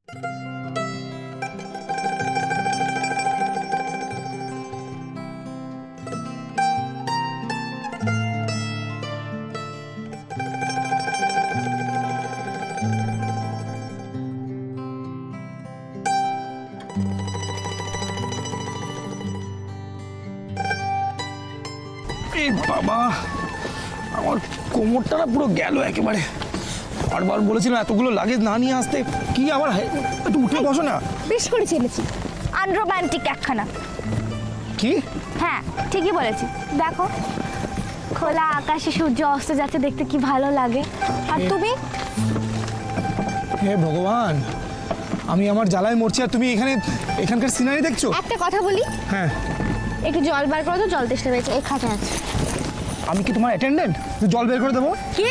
বাবা, আমার কোমরটা না পুরো গেল একেবারে। বারবার বলেছিলাম এতগুলো লাগেজ না নিয়ে আসতে। কি আবার একটু উঠে বসো না। বেশ করে চেলেছি, আনরোম্যান্টিক একখানা। কি? হ্যাঁ ঠিকই বলেছি। দেখো খোলা আকাশে সূর্য অস্ত যাচ্ছে, দেখতে কি ভালো লাগে। আর তুমি? হে ভগবান, আমি আমার জ্বালায় মরছি আর তুমি এখানকার সিনারি দেখছো। একটা কথা বলি। হ্যাঁ। একটু জল বার করো তো, জল তেষ্টা পেয়েছে। এই খাটে আছে। আমি কি তোমার অ্যাটেন্ডেন্ট জল বের করে দেবো? কি?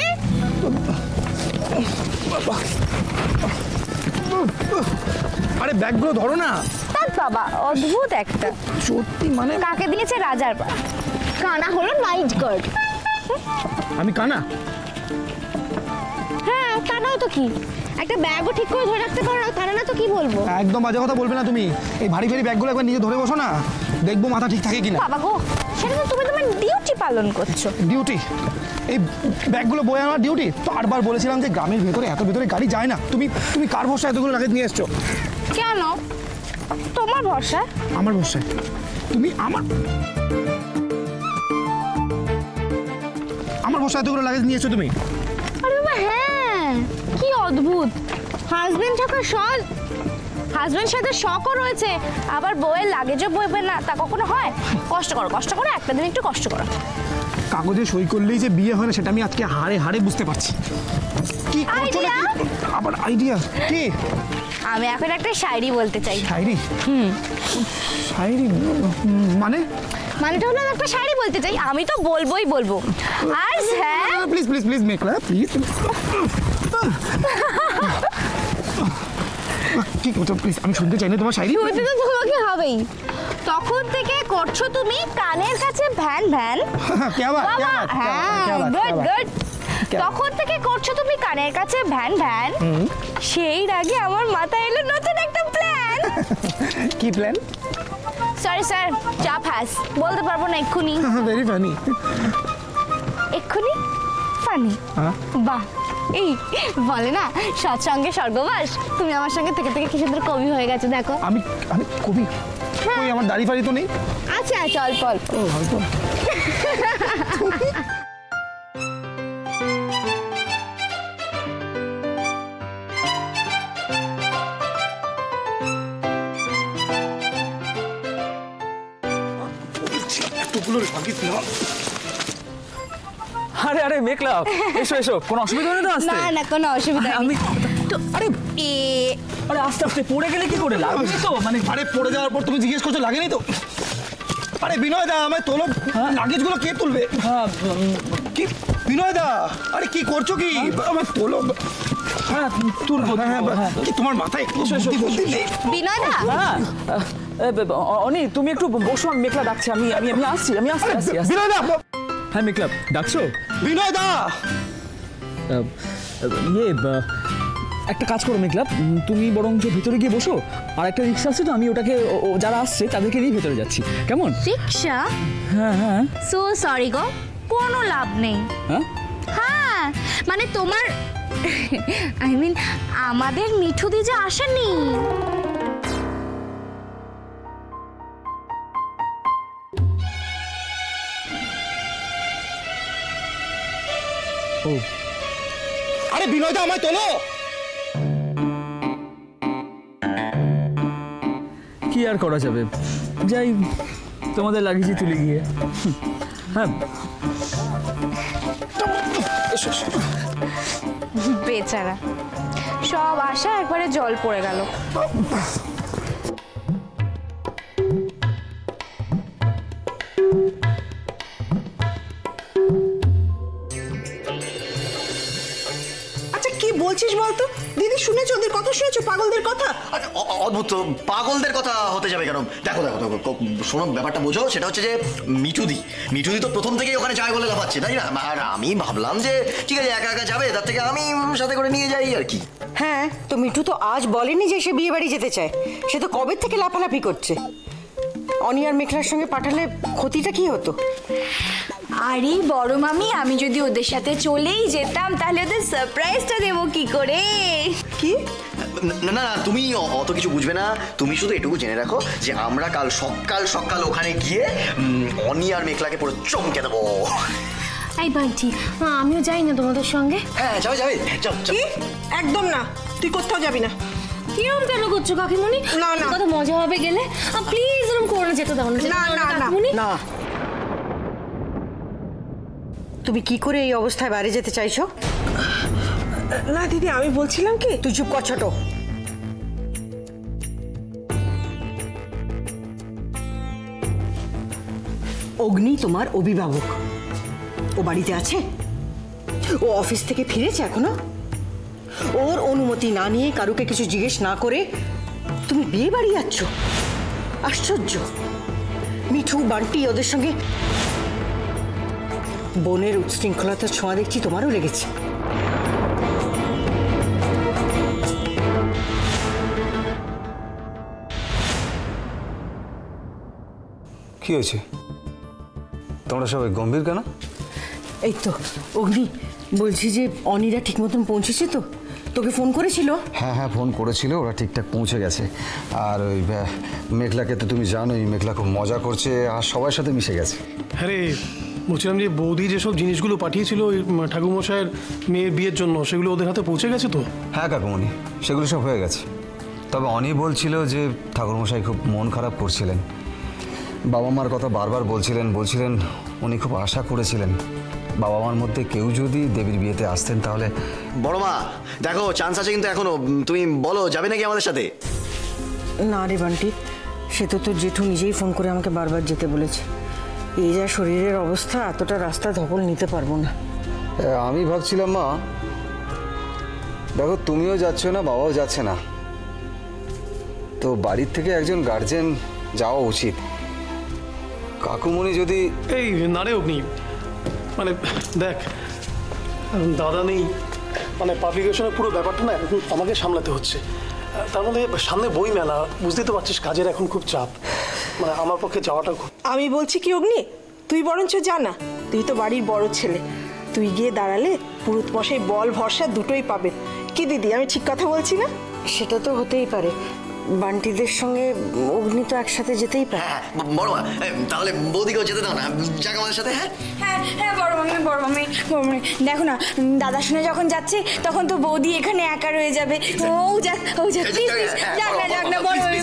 আরে ব্যাগগুলো ধরো না। তার বাবা অদ্ভুত একটা। সত্যি মানে কাকে দিয়েছে? রাজার পা। কানা হলো নাইট গার্ড। আমি কানা? হ্যাঁ কানাও তো কি, একটা ব্যাগও ঠিক করে ধরে রাখতে পারো না, কানা না তো কি বলবো। একদম বাজে কথা বলবে না তুমি। এই ভারী ভারী ব্যাগগুলো একবার নিজে ধরে বসো না, দেখবো মাথা ঠিক থাকে কিনা। বাবা গো, সেটা তো তুমি তোমার ডিউটি পালন করছো। ডিউটি? এই ব্যাগগুলো বয়ে আনার ডিউটি? বারবার বলেছিলাম যে গ্রামের ভেতরে এত ভেতরে গাড়ি যায় না। তুমি কার ভরসায় এতগুলো লাগেজ নিয়ে এসছো? কেন তোমার ভরসা? আমার ভরসায়? তুমি আমার ভরসায় এতগুলো লাগেজ নিয়ে এসছো তুমি? আরে বাবা হ্যাঁ, কি অদ্ভুত। হাজবেন্ড থাকার শখ, হাজবেন্ড সাথে শখও রয়েছে, আবার বউয়ের লাগেজও বইবে না, তা কখনো হয়? কষ্ট করো, একটা দিন একটু কষ্ট করো। কাগজে সই করলেই যে বিয়ে হয় না সেটা আমি আজকে হাড়ে হাড়ে বুঝতে পারছি। কি করছো নাকি? আবার আইডিয়া কি? আমি এখন একটা শায়রি বলতে চাই। শায়রি? শায়রি মানেটা হলো আমি একটা শায়রি বলতে চাই। আমি তো বলবো। আর হ্যাঁ প্লিজ মেঘলা প্লিজ। কি করছো প্লিজ? আমি শুনতে চাই না তোমার শায়রি। শুনতে তো তোমাকে হবেই। তখন থেকে করছো তুমি কানের কাছে ভ্যান ভ্যান। গুড। তখন থেকে করছো তুমি কানের কাছে ভ্যান ভ্যান। সেই আগে আমার মাথায় এলো নতুন একটা প্ল্যান। কি প্ল্যান? সরি স্যার, চাপ হাস বলতে পারবো না এক্ষুনি। Very funny. এক্ষুনি ফানি? বাহ, এই বলে না সৎসঙ্গে স্বর্গবাস। তুমি আমার সঙ্গে থেকে থেকে কি সুন্দর কবি হয়ে গেছে দেখো। আমি কবি? কই আমার দাড়ি ফাড়ি তো নেই। আচ্ছা অল্প অল্প। ও অল্প। আরে মেঘলা, এসো কোনো অসুবিধা নেই তো? আসতে না কোনো অসুবিধা নেই। আমি তো আরে আস্তে পড়ে গেলে কি করে? লাগবে তো মানে? আরে পড়ে যাওয়ার পর তুমি জিজ্ঞেস করছো লাগেনি তো? আরে বিনয় দা, আমায় তোলো। লাগেজগুলো কে তুলবে? কি বিনয় দা, আরে কি করছো কি? আমায় তোলো। হ্যাঁ তুলবো। কি তোমার মাথায় একটু বুদ্ধি নেই? বিনয় দা। অনি তুমি একটু বসো, আমি মেঘলা ডাকছি। আমি আসছি। বিনয় দা। হ্যাঁ মেঘলা ডাকছো? বিনয় দা। একটা কাজ করো মেঘলা, তুমি বরঞ্চ ভেতরে গিয়ে বসো। আর একটা রিক্সা আছে তো, আমি ওটাকে যারা আসছে তাদেরকে নিয়ে ভেতরে যাচ্ছি। কেমন? রিক্সা? হ্যাঁ। সো সরি গো, কোনো লাভ নেই। হ্যাঁ মানে তোমার আই মিন আমাদের মিঠুদি যে আসেনি। আরে বিনয় দা, আমায় তোলো। কি আর করা যাবে, যাই তোমাদের লাগেছি তুলে গিয়ে। হ্যাঁ বেচারা, সব আশা একবারে জল পড়ে গেল। আচ্ছা কি বলছিস বলতো? দিদি শুনেছ ওদের কথা শুনেছো, পাগলদের কথা? আরে অদ্ভুত, পাগলদের কথা হতে যাবে কেন? দেখো দেখো দেখো, শোনো, ব্যাপারটা বোঝো। সেটা হচ্ছে যে মিঠুদি তো প্রথম থেকেই ওখানে যায় বলে লাফাচ্ছে, তাই না? আর আমি ভাবলাম যে ঠিক আছে, একা একা যাবে, তার থেকে আমি সাথে করে নিয়ে যাই আর কি। হ্যাঁ, তো মিঠু তো আজ বলেনি যে সে বিয়ে বাড়ি যেতে চায়। সে তো কবে থেকে লাফালাফি করছে। অনি আর মেঘলার সঙ্গে পাঠালে ক্ষতিটা কি হতো? আরে বড় মামি, আমি যদি ওদের সাথে চলেই যেতাম তাহলে ওদের সারপ্রাইজটা দেবো কি করে? কি? না না, তুমি অত কিছু বুঝবে না। তুমি শুধু এটুকু জেনে রাখো যে আমরা কাল সকাল সকাল ওখানে গিয়ে অনি আর মেঘলাকে পুরো চমকে দেবো। এই বান্টি, আমিও যাই না তোমাদের সঙ্গে? হ্যাঁ, যাবে যাবে, চল চল। কি? একদম না, তুই কোথাও যাবি না। কিরম কেন করছো কাকিমণি? না, না। কত মজা হবে গেলে। প্লিজ এরকম করো না, যেতে দাও না, না না না না। তুমি কি করে এই অবস্থায় বাইরে যেতে চাইছো? না দিদি, আমি বলছিলাম কি, তুই চুপ কর ছোট। অগ্নি তোমার অভিভাবক। ও বাড়িতে আছে? ও অফিস থেকে ফিরেছে এখনো? ওর অনুমতি না নিয়ে, কারুকে কিছু জিজ্ঞেস না করে তুমি বিয়ে বাড়ি যাচ্ছ? আশ্চর্য। মিঠু, বান্টি ওদের সঙ্গে বোনের উচ্ছৃঙ্খলতার ছোঁয়া দেখছি তোমারও লেগেছে। কি হয়েছে? তোমরা সবাই গম্ভীর কেন? এই তো অগ্নি, বলছি যে অনিরা ঠিক মতন পৌঁছেছে তো? তোকে ফোন করেছিল? হ্যাঁ হ্যাঁ, ফোন করেছিল, ওরা ঠিকঠাক পৌঁছে গেছে। আর ওই মেঘলাকে তো তুমি জানোই, মেঘলা খুব মজা করছে আর সবার সাথে মিশে গেছে। হ্যাঁ রে, বলছিলাম যে বৌদি যেসব জিনিসগুলো পাঠিয়েছিল ওই ঠাকুরমশাইয়ের মেয়ের বিয়ের জন্য, সেগুলো ওদের হাতে পৌঁছে গেছে তো? হ্যাঁ কাকুমণি, সেগুলো সব হয়ে গেছে। তবে অনি বলছিল যে ঠাকুরমশাই খুব মন খারাপ করছিলেন, বাবা মার কথা বারবার বলছিলেন উনি খুব আশা করেছিলেন বাবা মার মধ্যে কেউ যদি দেবীর বিয়েতে আসতেন তাহলে। বড় মা, দেখো চান্স আছে কিন্তু এখনো। তুমি বলো, যাবে নাকি আমাদের সাথে? না রে বান্টি, সে তো তোর জেঠু নিজেই ফোন করে আমাকে বারবার যেতে বলেছে। এই যা শরীরের অবস্থা, এতটা রাস্তা ধকল নিতে পারবো না। আমি ভাবছিলাম মা, দেখো তুমিও যাচ্ছ না, বাবাও যাচ্ছে না, তো বাড়ির থেকে একজন গার্জেন যাওয়া উচিত। কাকুমণি যদি এই না রে অগ্নি, মানে দেখ, দাদা নেই, মানে পাবলিকেশনের পুরো ব্যাপারটা না এখন আমাকে সামলাতে হচ্ছে। তার মধ্যে সামনে বই মেলা, বুঝতেই তো পারছিস, কাজের এখন খুব চাপ। মানে আমার পক্ষে যাওয়াটা খুব। আমি বলছি কি অগ্নি, তুই বরঞ্চ যা না। তুই তো বাড়ির বড় ছেলে, তুই গিয়ে দাঁড়ালে পুরুত মশাই বল ভরসা দুটোই পাবে। কি দিদি, আমি ঠিক কথা বলছি না? সেটা তো হতেই পারে, বান্টিদের সঙ্গে অগ্নি তো একসাথে যেতেই পারে। হ্যাঁ বড় মা, তাহলে বৌদিকেও যেতে দাও না, যাক আমাদের সাথে। হ্যাঁ হ্যাঁ হ্যাঁ, বড় মামি, দেখো না, দাদা শুনে যখন যাচ্ছে তখন তো বৌদি এখানে একা রয়ে যাবে। ও যাক, প্লিজ প্লিজ, যাক না বড় মামি,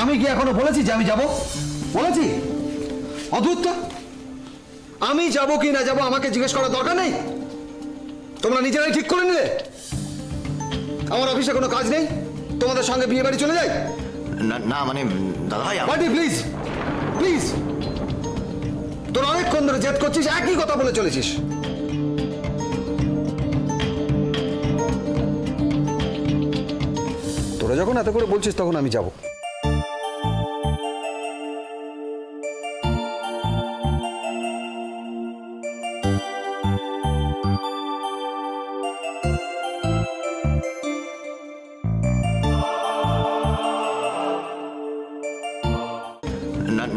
আমি কি এখনো বলেছি যে আমি যাব? বলেছি? অদ্ভুত তো, আমি যাব কি না যাব আমাকে জিজ্ঞেস করার দরকার নেই। তোমরা নিজেরাই ঠিক করে নিলে আমার অফিসে কোনো কাজ নেই, তোমাদের সঙ্গে বিয়ে বাড়ি চলে যাই। না মানে দাদা ভাই, বান্টি প্লিজ প্লিজ, তোর অনেকক্ষণ ধরে জেদ করছিস, একই কথা বলে চলেছিস। তোরা যখন এত করে বলছিস তখন আমি যাব।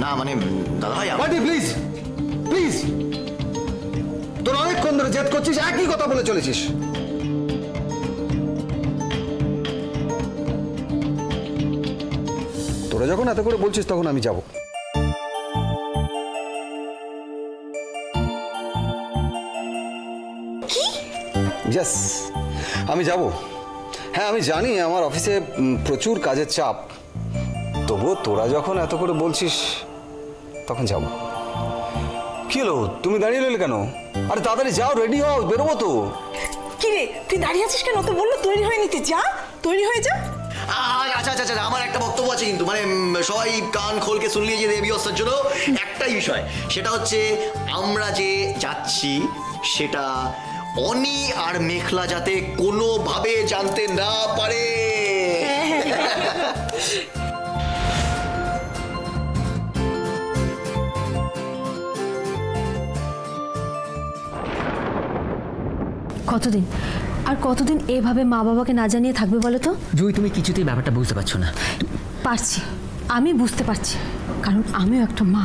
না মানে দাদা ভাই, বান্টি প্লিজ প্লিজ, তোর অনেকক্ষণ ধরে জেদ করছিস, একই কথা বলে চলেছিস। তোরা যখন এত করে বলছিস তখন আমি যাব। ইয়েস, আমি যাব। হ্যাঁ আমি জানি আমার অফিসে প্রচুর কাজের চাপ, তবুও তোরা যখন এত করে বলছিস তখন যাব। কি হলো, তুমি দাঁড়িয়ে রইলে কেন? আরে তাড়াতাড়ি যাও, রেডি হও, বেরোবো তো। কি রে, তুই দাঁড়িয়ে আছিস কেন? তো বললো তৈরি হয়ে নিতে, যা তৈরি হয়ে যা। আচ্ছা আচ্ছা আচ্ছা, আমার একটা বক্তব্য আছে কিন্তু, মানে সবাই কান খোলকে শুনলে যে দেবী অস্তার জন্য একটাই বিষয়, সেটা হচ্ছে আমরা যে যাচ্ছি সেটা অনি আর মেঘলা যাতে কোনোভাবে জানতে না পারে। কতদিন আর কতদিন এভাবে মা বাবাকে না জানিয়ে থাকবে বলো তো? জুই, তুমি কিছুতেই ব্যাপারটা বুঝতে পারছো না। পারছি, আমি বুঝতে পারছি, কারণ আমিও একটা মা।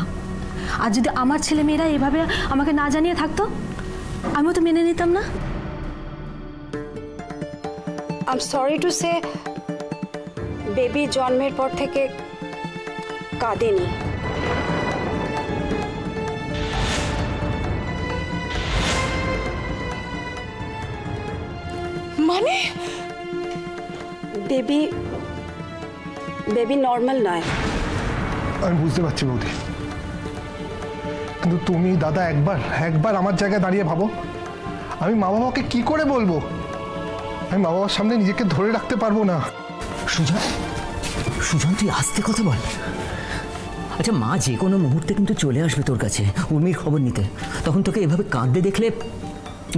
আর যদি আমার ছেলে মেয়েরা এভাবে আমাকে না জানিয়ে থাকতো, আমিও তো মেনে নিতাম না। I am sorry to say, baby জন্মের পর থেকে কাঁদেনি। মানে বেবি নর্মাল নয়। আমি বুঝতে পারছি বৌদি, কিন্তু তুমি দাদা একবার আমার জায়গায় দাঁড়িয়ে ভাবো, আমি মা বাবাকে কি করে বলবো? আমি মা বাবার সামনে নিজেকে ধরে রাখতে পারবো না। সুজন তুই আস্তে কথা বল। আচ্ছা, মা যে কোনো মুহূর্তে কিন্তু চলে আসবে তোর কাছে উর্মির খবর নিতে। তখন তোকে এভাবে কাঁদতে দেখলে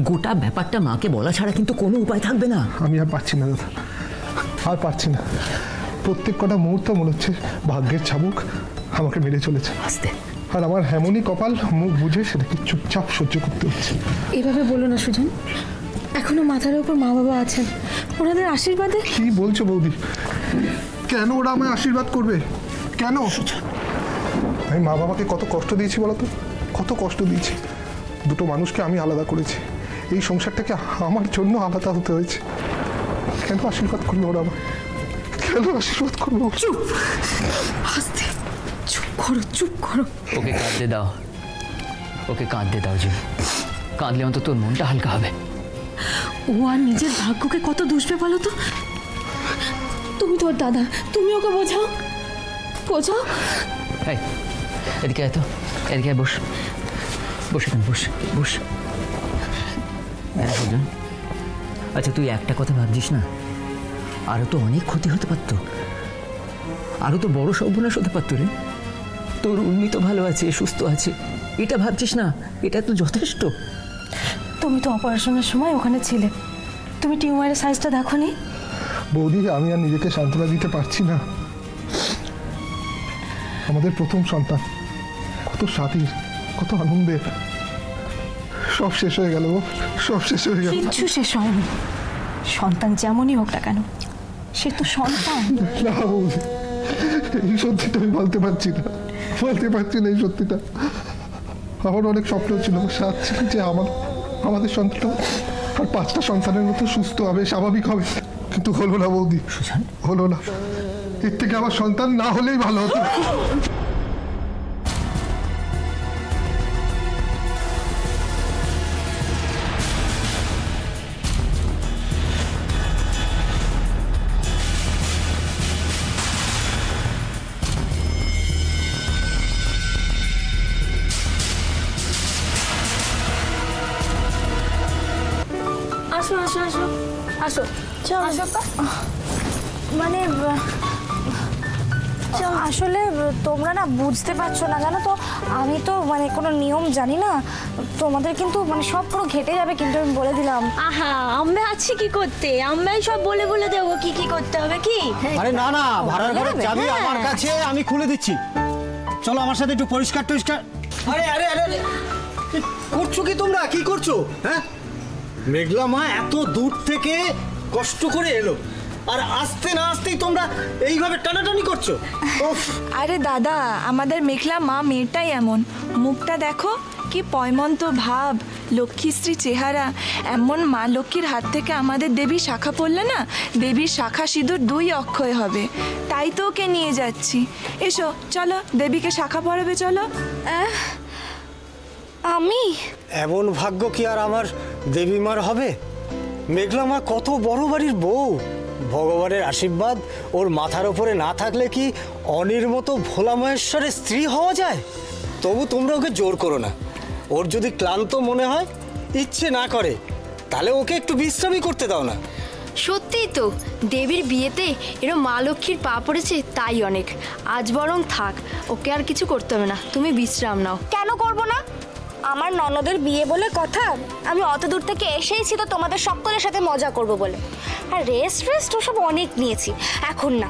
গোটা ব্যাপারটা মাকে বলা ছাড়া কিন্তু কোনো উপায় থাকবে না। আমি আর পারছি না দাদা, আর পারছি না। প্রত্যেক কটা মুহূর্ত মনে হচ্ছে ভাগ্যের চাবুক আমাকে মেরে চলেছে। আস্তে। আর আমার হেমনই কপাল, মুখ বুঝে সেটাকে চুপচাপ সহ্য করতে হচ্ছে। এভাবে বলো না সুজন, এখনো মাথার উপর মা বাবা আছেন, ওনাদের আশীর্বাদে। কি বলছো বৌদি? কেন ওরা আমায় আশীর্বাদ করবে? কেন? আমি মা বাবাকে কত কষ্ট দিয়েছি বলো তো, কত কষ্ট দিয়েছি। দুটো মানুষকে আমি আলাদা করেছি, এই সংসারটাকে আমার জন্য আলাদা হতে হয়েছে। কেন আশীর্বাদ করলো ওরা আমায়? কেন আশীর্বাদ করলো? চুপ, আস্তে, চুপ করো, চুপ করো। ওকে কাঁদতে দাও, ওকে কাঁদতে দাও যে, কাঁদলে অন্তত তোর মনটা হালকা হবে। ও আর নিজের ভাগ্যকে কত দুষবে বলো তো। তুমি তোর দাদা, তুমি ওকে বোঝাও, বোঝাও। এই এদিকে আয় তো, এদিকে আয়, বস বস এখানে, বস বস। সুজন, আচ্ছা তুই একটা কথা ভাবছিস না, আরও তো অনেক ক্ষতি হতে পারত, আরও তো বড় সর্বনাশ হতে পারত রে। তোর উর্মি তো ভালো আছে, সুস্থ আছে, এটা ভাবছিস না? এটা তো যথেষ্ট। তুমি তো অপারেশনের সময় ওখানে ছিলে, তুমি টিউমারের সাইজটা দেখোনি? বৌদি, আমি আর নিজেকে সান্ত্বনা দিতে পারছি না। আমাদের প্রথম সন্তান, কত স্বাধীন, কত আনন্দের, সব শেষ হয়ে গেল, সব শেষ হয়ে গেল। কিচ্ছু শেষ হয়নি। সন্তান যেমনই হোক না কেন, সে তো সন্তান। না বৌদি, এই সত্যিটা আমি বলতে পারছি না, বলতে পারছি না এই সত্যিটা। আমার অনেক স্বপ্ন ছিল, সাথ ছিল যে আমাদের সন্তান আর 5টা সন্তানের মতো সুস্থ হবে, স্বাভাবিক হবে, কিন্তু হলো না বৌদি, হলো না। এর থেকে আমার সন্তান না হলেই ভালো হতো। আসো আসো আসো আসো, আসো তো। মানে আসলে তোমরা না বুঝতে পারছো না, জানো তো, আমি তো মানে কোনো নিয়ম জানি না, তোমাদের কিন্তু মানে সব পুরো ঘেটে যাবে, কিন্তু আমি বলে দিলাম। আহা, আমরা আছি কি করতে, আমরাই সব বলে বলে দেবো কি কি করতে হবে। কি আরে না না, ভাড়ার ঘরের চাবি আমার কাছে, আমি খুলে দিচ্ছি। চলো আমার সাথে একটু পরিষ্কার টরিষ্কার। আরে আরে আরে করছো কি তোমরা? কি করছো? হ্যাঁ, মেঘলা মা এত দূর থেকে কষ্ট করে এলো, আর আসতে না আসতেই তোমরা এইভাবে টানাটানি করছো। আরে দাদা, আমাদের মেঘলা মা মেয়েটাই এমন, মুখটা দেখো কি পয়মন্ত ভাব, লক্ষ্মীশ্রী চেহারা। এমন মা লক্ষ্মীর হাত থেকে আমাদের দেবী শাখা পড়লে না, দেবীর শাখা সিঁদুর 2 অক্ষয় হবে। তাই তো ওকে নিয়ে যাচ্ছি। এসো চলো, দেবীকে শাখা পরাবে চলো। আমি এমন ভাগ্য কি আর আমার দেবী মার হবে? মেঘলা মা কত বড় বাড়ির বউ, ভগবানের আশীর্বাদ ওর মাথার ওপরে না থাকলে কি অনির মতো ভোলা মহেশ্বরের স্ত্রী হওয়া যায়? তবু তোমরা ওকে জোর করো না। ওর যদি ক্লান্ত মনে হয়, ইচ্ছে না করে, তাহলে ওকে একটু বিশ্রামই করতে দাও না। সত্যিই তো, দেবীর বিয়েতে এরম মা লক্ষ্মীর পা পড়েছে, তাই অনেক। আজ বরং থাক, ওকে আর কিছু করতে হবে না, তুমি বিশ্রাম নাও। কেন করব না? আমার ননদের বিয়ে বলে কথা, আমি অত দূর থেকে এসেইছি তো তোমাদের সকলের সাথে মজা করব বলে। আর রেস্ট ওসব অনেক নিয়েছি, এখন না।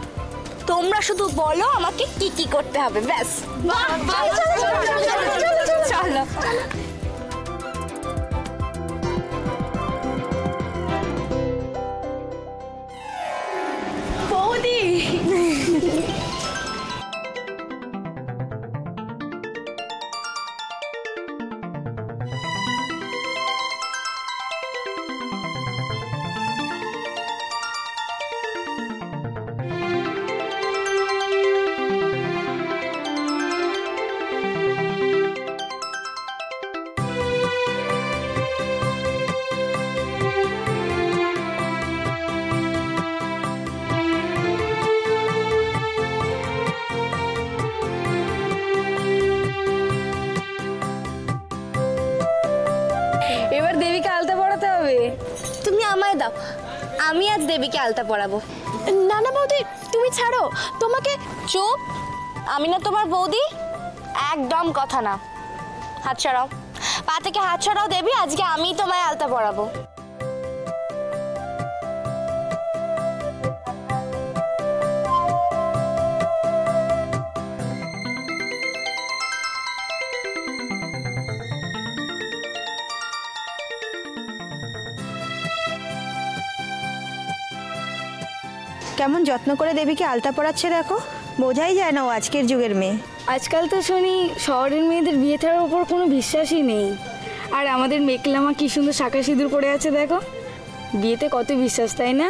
তোমরা শুধু বলো আমাকে কি কি করতে হবে, ব্যাস। চলো। বৌদি এবার দেবীকে আলতা পরাতে হবে। তুমি আমায় দাও, আমি আজ দেবীকে আলতা পরাবো। না না বৌদি, তুমি ছাড়ো। তোমাকে চুপ, আমি না তোমার বৌদি? একদম কথা না। হাত ছাড়াও, পা থেকে হাত ছাড়াও দেবী, আজকে আমি তোমায় আলতা পরাবো। কেমন যত্ন করে দেবীকে আলতা পরাচ্ছে দেখো, বোঝাই যায় না ও আজকের যুগের মেয়ে। আজকাল তো শুনি শহরের মেয়েদের বিয়ে থাকার ওপর কোনো বিশ্বাসই নেই। আর আমাদের মেঘলামা কি সুন্দর শাঁখা সিঁদুর পড়ে আছে দেখো, বিয়েতে কত বিশ্বাস, তাই না?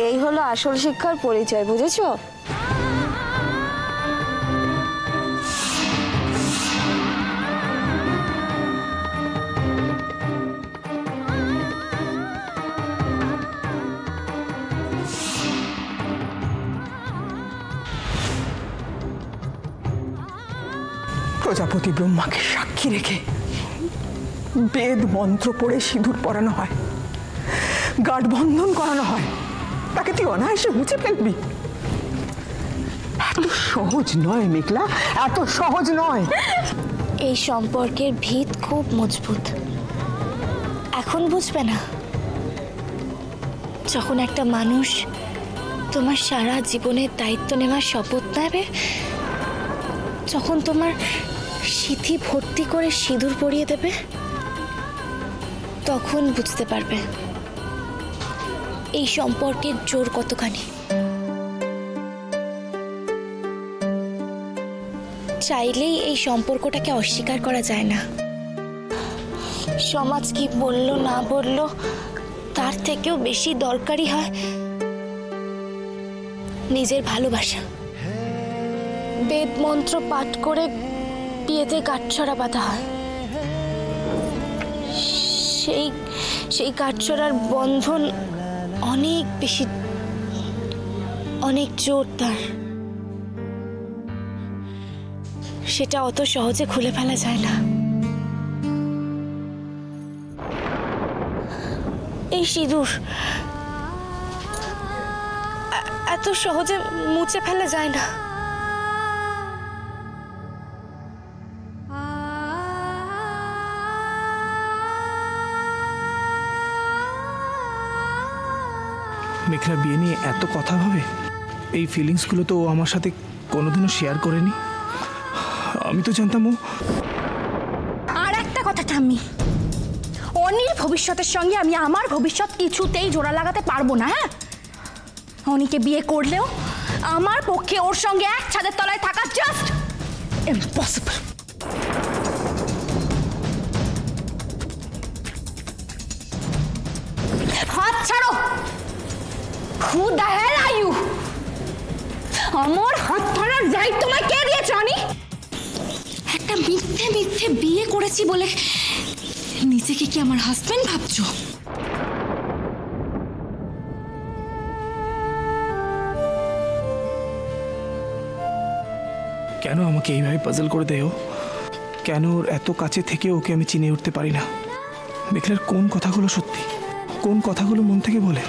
এই হলো আসল শিক্ষার পরিচয়, বুঝেছো? প্রজাপতি ব্রহ্মাকে সাক্ষী রেখে বেদ মন্ত্র পড়ে সিঁদুর পরানো হয়, গাঢ়বন্ধন করানো হয়, তাকে তুই অনায়াসে মুছে ফেলবি? এত সহজ নয় মেঘলা, এত সহজ নয়। এই সম্পর্কের ভিত খুব মজবুত, এখন বুঝবে না? যখন একটা মানুষ তোমার সারা জীবনের দায়িত্ব নেওয়ার শপথ নেবে, যখন তোমার সিঁথি ভর্তি করে সিঁদুর পরিয়ে দেবে, তখন বুঝতে পারবে এই সম্পর্কের জোর কতখানি। চাইলেই এই সম্পর্কটাকে অস্বীকার করা যায় না। সমাজ কি বললো না বললো তার থেকেও বেশি দরকারি হয় নিজের ভালোবাসা। বেদ মন্ত্র পাঠ করে বিয়েতে গাঁটছড়া বাঁধা হয়, সেই গাঁটছড়ার বন্ধন অনেক বেশি, অনেক জোরদার। সেটা অত সহজে খুলে ফেলা যায় না। এই সিঁদুর এত সহজে মুছে ফেলা যায় না। মেঘলা বিয়ে নিয়ে এত কথা ভাবে, এই ফিলিংসগুলো তো ও আমার সাথে কোনোদিনও শেয়ার করেনি। আমি তো জানতাম ও। আর একটা কথা ঠাম্মি, অনির ভবিষ্যতের সঙ্গে আমি আমার ভবিষ্যৎ কিছুতেই জোড়া লাগাতে পারবো না। হ্যাঁ, অনিকে বিয়ে করলেও আমার পক্ষে ওর সঙ্গে এক ছাদের তলায় থাকা জাস্ট ইম্পসিবল। হাত ছাড়ো। Who the hell are you? আমার হাত ধরার রাইট তোমায় কে দিয়েছে অনি? একটা মিথ্যে মিথ্যে বিয়ে করেছি বলে নিজেকে কি আমার হাজবেন্ড ভাবছো? কেন আমাকে এইভাবে পাজল করে দেয়? কেন ওর এত কাছে থেকে ওকে আমি চিনে উঠতে পারি না? মেঘলার কোন কথাগুলো সত্যি, কোন কথাগুলো মন থেকে বলে?